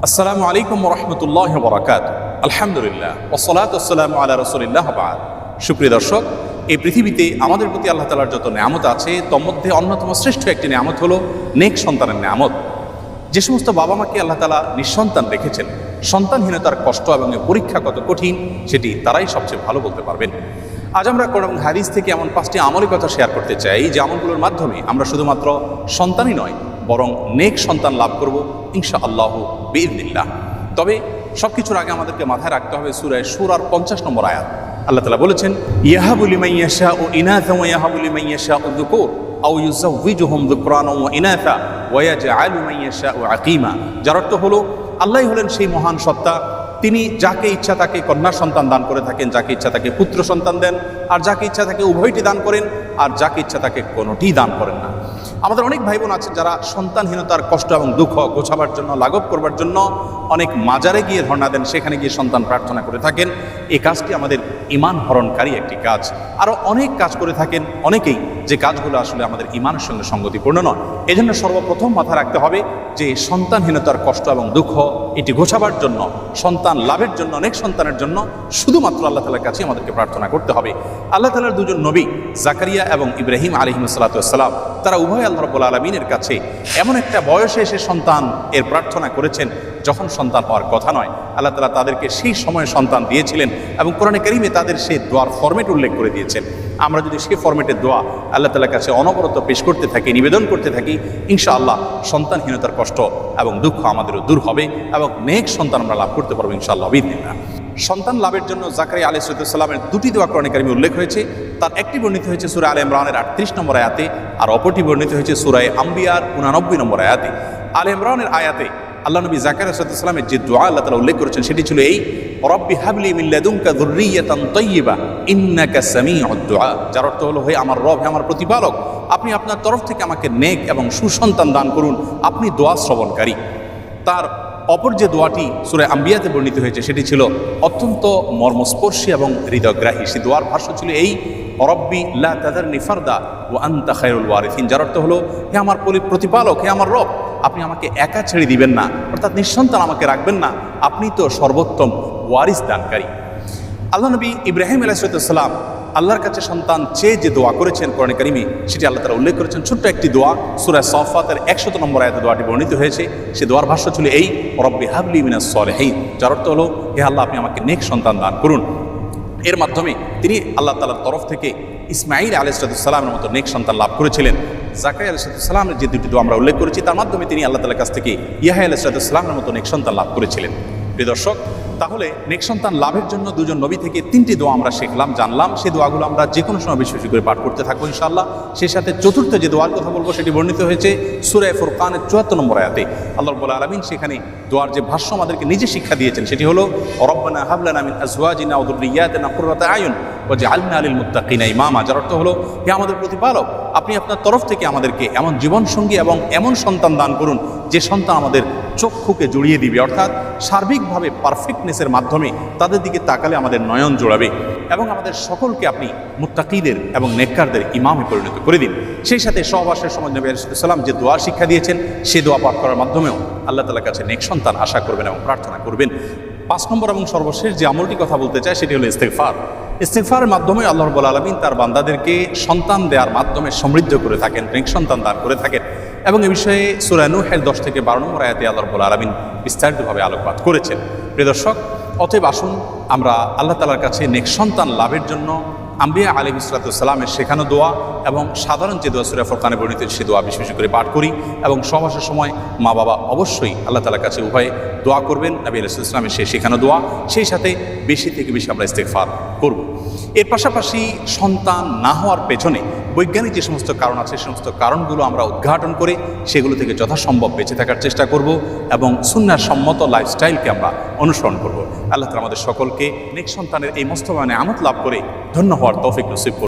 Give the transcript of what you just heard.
আসসালামু আলাইকুম ওয়া রাহমাতুল্লাহি ওয়া বারাকাতুহু। আলহামদুলিল্লাহ ওয়াসসালাতু ওয়াসসালামু আলা রাসূলিল্লাহ ওয়া বা'দ। সুপ্রিয় দর্শক, এই পৃথিবীতে আমাদের প্রতি আল্লাহ তাআলার যত নেয়ামত আছে তার মধ্যে অন্যতম শ্রেষ্ঠ একটি নেয়ামত হলো নেক সন্তানের নেয়ামত। যে সমস্ত বাবা মাকে আল্লাহ তাআলা নিঃসন্তান রেখেছেন, সন্তানহীনতার কষ্ট এবং পরীক্ষা কত কঠিন সেটি তারাই সবচেয়ে ভালো বলতে পারবেন। আজ আমরা কোরআন এবং হাদিস থেকে এমন 5টি আমলের কথা শেয়ার করতে চাই যে আমলগুলোর মাধ্যমে আমরা শুধুমাত্র সন্তানই নয় বরং নেক সন্তান লাভ করব ইনশাআল্লাহ বিইذনিল্লাহ। তবে সবকিছুর আগে আমাদেরকে মাথায় রাখতে হবে সূরা শূরার 50 নম্বর আয়াত। আল্লাহ তাআলা বলেছেন, ইয়াহাবু লিমান ইয়াশাউ ইনাথা ওয়া ইয়াহাবু লিমান ইয়াশাউ যুকুর আও ইউযাওয়িজুহুম যুকরানা ওয়া ইনাথা ওয়া ইয়াজআলু মান ইয়াশাউ আকীমা। যার অর্থ হলো আল্লাহই হলেন সেই মহান সত্তা, তিনি যাকে ইচ্ছা তাকে কন্যা সন্তান দান করে থাকেন, যাকে ইচ্ছা তাকে পুত্র সন্তান দেন, আর যাকে ইচ্ছা তাকে উভয়টি দান করেন, আর যাকে ইচ্ছা তাকে কোনোটি দান করেন না। আমাদের অনেক ভাই বোন আছেন যারা সন্তানহীনতার কষ্ট এবং দুঃখ গোছাবার জন্য, লাঘব করবার জন্য অনেক মাজারে গিয়ে ধর্ণা দেন, সেখানে গিয়ে সন্তান প্রার্থনা করে থাকেন। এই কাজটি আমাদের ঈমান হরণকারী একটি কাজ। আরও অনেক কাজ করে থাকেন অনেকেই, যে কাজগুলো আসলে আমাদের ঈমানের সঙ্গে সঙ্গতিপূর্ণ নয়। এই জন্য সর্বপ্রথম মাথা রাখতে হবে যে সন্তানহীনতার কষ্ট এবং দুঃখ এটি গোছাবার জন্য, সন্তান লাভের জন্য, অনেক সন্তানের জন্য শুধুমাত্র আল্লাহ তাআলার কাছে আমাদেরকে প্রার্থনা করতে হবে। আল্লাহ তাআলার দুজন নবী জাকারিয়া এবং ইব্রাহিম আলাইহিস সালাম তারা উভয় আল্লাহ রাব্বুল আলামিনের কাছে এমন একটা বয়সে এসে সন্তান এর প্রার্থনা করেছেন যখন সন্তান হওয়ার কথা নয়। আল্লাহ তাআলা তাদেরকে সেই সময়ে সন্তান দিয়েছিলেন এবং কোরআনে কারীমে তাদের সেই দোয়ার ফরম্যাট উল্লেখ করে দিয়েছেন। আমরা যদি সেই ফরম্যাটের দোয়া আল্লাহ তাআলার কাছে অনবরত পেশ করতে থাকি, নিবেদন করতে থাকি, ইনশাআল্লাহ সন্তানহীনতার কষ্ট এবং দুঃখ আমাদেরও দূর হবে এবং নেক সন্তান আমরা লাভ করতে পারবো ইনশাআল্লাহ বিইذনিল্লাহ। সন্তান লাভের জন্য জাকারিয়া আলাইহিস সালামের দুটি দোয়া কোরআনে কারীমে উল্লেখ হয়েছে। তার একটি বর্ণিত হয়েছে সূরা আলে ইমরানের 38 নম্বর আয়াতে, আর অপরটি বর্ণিত হয়েছে সূরা আম্বিয়ার 89 নম্বর আয়াতে। আলে ইমরানের আয়াতে আল্লাহ নবী জাকারিয়া আলাইহিস সালামের যে দোয়া আল্লাহ তাআলা উল্লেখ করেছেন সেটি ছিল এই, রব্বি হাবলি মিন লাদুনকা যুররিয়াতান তাইয়্যিবা ইন্নাকা সামিউদ দুআ। যার অর্থ হলো, হে আমার রব, হে আমার প্রতিপালক, আপনি আপনার তরফ থেকে আমাকে নেক এবং সুসন্তান দান করুন, আপনি দোয়া শ্রবণকারী। তার অপর যে দোয়াটি সূরা আম্বিয়াতে বর্ণিত হয়েছে সেটি ছিল অত্যন্ত মর্মস্পর্শী এবং হৃদয়গ্রাহী। সেই দোয়ার ভাষ্য ছিল এই, রব্বি লা তাযারনি ফারদা ওয়া আনতা খায়রুল ওয়ারিসিন। যার অর্থ হলো, হে আমার প্রতিপালক, হে আমার রব, আপনি আমাকে একা ছেড়ে দিবেন না, অর্থাৎ নিঃসন্তান আমাকে রাখবেন না, আপনি তো সর্বোত্তম ওয়ারিস দানকারী। আল্লাহ নবী ইব্রাহিম আলাইহিস সালাম আল্লাহর কাছে সন্তান চেয়ে যে দোয়া করেছেন কোরআনে কারীমে সেটি আল্লাহ তাআলা উল্লেখ করেছেন। ছোট্ট একটি দোয়া সূরা সাফফাতের 100 নম্বর আয়াতে দোয়াটি বর্ণিত হয়েছে। সে দোয়ার ভাষ্য ছিল এই, রব্বি হাবলি মিনাস সলিহিন। যার অর্থ হলো, হে আল্লাহ, আপনি আমাকে নেক সন্তান দান করুন। এর মাধ্যমে তিনি আল্লাহ তাআলার তরফ থেকে ইসমাঈল আলাইহিস সালামের মতো নেক সন্তান লাভ করেছিলেন। জাকারিয়া আলাইহিস সালামের যে দুটি দোয়া আমরা উল্লেখ করেছি তার মাধ্যমে তিনি আল্লাহ তাআলার কাছ থেকে ইয়াহয়া আলাইহিস সালামের মতো নেক সন্তান লাভ করেছিলেন। প্রিয় দর্শক, তাহলে নেক সন্তান লাভের জন্য দুজন নবী থেকে 3টি দোয়া আমরা শিখলাম, জানলাম। সেই দোয়াগুলো আমরা যে কোনো সময় বেশি বেশি করে পাঠ করতে থাকবো ইনশাআল্লাহ। সেই সাথে চতুর্থ যে দোয়ার কথা বলবো সেটি বর্ণিত হয়েছে সূরা ফুরকানের 74 নম্বর আয়াতে। আল্লাহ রাব্বুল আলামিন সেখানে দোয়ার যে ভাষ্য আমাদেরকে নিজে শিক্ষা দিয়েছেন সেটি হলো, রব্বানা হাব লানা মিন আজওয়াজিনা ওয়া যুররিয়াতিনা কুররাতা আয়ুন ওয়াজআলনা লিল মুত্তাকিনা ইমামা। যার অর্থ হলো, হে আমাদের প্রতিপালক, আপনি আপনার তরফ থেকে আমাদেরকে এমন জীবনসঙ্গী এবং এমন সন্তান দান করুন যে সন্তান আমাদের চক্ষুকে জুড়িয়ে দিবে, অর্থাৎ সার্বিকভাবে পারফেক্টনেসের মাধ্যমে তাদের দিকে তাকালে আমাদের নয়ন জোড়াবে, এবং আমাদের সকলকে আপনি মুত্তাকিদের এবং নেককারদের ইমামে পরিণত করে দিন। সেই সাথে সহবাসের সময় নবী আলাইহিস সালাম যে দোয়া শিক্ষা দিয়েছেন সেই দোয়া পাঠ করার মাধ্যমেও আল্লাহ তাআলার কাছে নেক সন্তান আশা করবেন এবং প্রার্থনা করবেন। 5 নম্বর এবং সর্বশেষ যে আমলটি কথা বলতে চাই সেটি হলো ইস্তেগফার। ইস্তেগফারের মাধ্যমে আল্লাহ রাব্বুল আলামিন তার বান্দাদেরকে সন্তান দেওয়ার মাধ্যমে সমৃদ্ধ করে থাকেন, নেক সন্তান দান করে থাকেন। এবং এ বিষয়ে সূরা নূহের 10 থেকে 12 নম্বর আয়াতে আল্লাহ রাব্বুল আলামিন বিস্তারিতভাবে আলোকপাত করেছেন। প্রিয় দর্শক, অতএব আসুন আমরা আল্লাহ তাআলার কাছে নেক সন্তান লাভের জন্য আম্বিয়া আলাইহিস সালামের শেখানো দোয়া এবং সাধারণ যে দোয়া সূরা ফুরকানে বর্ণিত সে দোয়া বেশি বেশি করে পাঠ করি, এবং সহবাসের সময় মা বাবা অবশ্যই আল্লাহ তাআলার কাছে উভয়ে দোয়া করবেন, নবী আলাইহিস সালামের সেই শেখানো দোয়া। সেই সাথে বেশি থেকে বেশি আমরা ইস্তেগফার করব। এর পাশাপাশি সন্তান না হওয়ার পেছনে বৈজ্ঞানিক যে সমস্ত কারণ আছে সে সমস্ত কারণগুলো আমরা উদ্ঘাটন করে সেগুলো থেকে যথাসম্ভব বেঁচে থাকার চেষ্টা করব এবং সুন্নাহ সম্মত লাইফস্টাইলকে আমরা অনুসরণ করব। আল্লাহ তাআলা আমাদের সকলকে নেক সন্তানের এই মস্তবানে আমত লাভ করে ধন্য হওয়ার তৌফিক নসিব করুন।